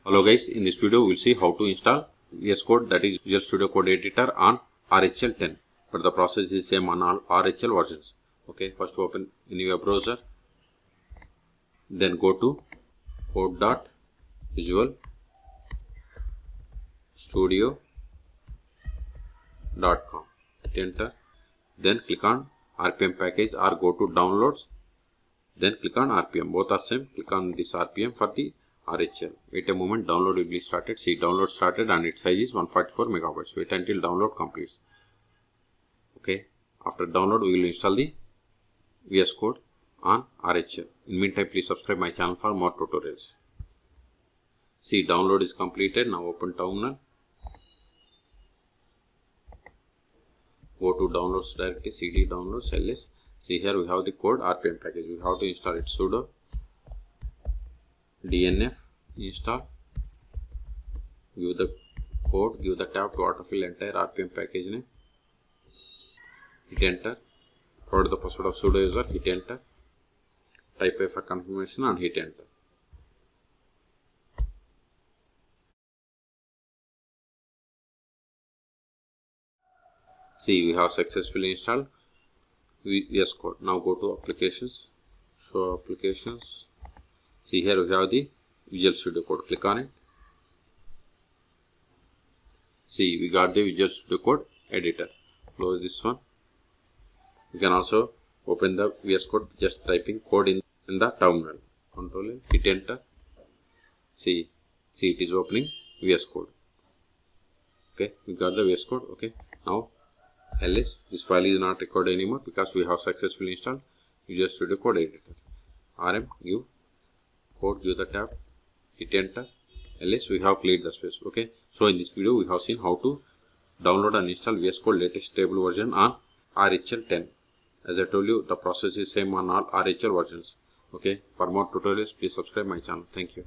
Hello guys, in this video we will see how to install VS Code, that is Visual Studio Code Editor, on RHEL 10. But the process is same on all RHEL versions. Okay, first open in your browser, then go to code.visualstudio.com, hit enter, then click on RPM package or go to downloads, then click on RPM. Both are same. Click on this RPM for the RHEL. Wait a moment, download will be started. See, download started and its size is 144 megabytes. Wait until download completes. Okay, after download we will install the VS Code on RHEL. In meantime, please subscribe my channel for more tutorials. See, download is completed. Now open terminal. Go to downloads directly, cd downloads ls. See, here we have the code RPM package. We have to install it. Sudo dnf install, give the code, give the tab to autofill entire RPM package name, hit enter, provide the password of sudo user, hit enter, type a for confirmation and hit enter. See, we have successfully installed VS Code. Now go to applications, show applications. See, here we have the Visual Studio Code. Click on it. See, we got the Visual Studio Code editor. Close this one. You can also open the VS Code just typing code in the terminal. Control L, hit enter. See it is opening VS Code. Okay, we got the VS Code. Okay, now ls, this file is not recorded anymore because we have successfully installed Visual Studio Code editor. rm, give code, give the tab, hit enter, ls, we have cleared the space. Okay, so in this video we have seen how to download and install VS Code latest stable version on RHEL 10. As I told you, the process is same on all RHEL versions. Okay, for more tutorials please subscribe my channel. Thank you.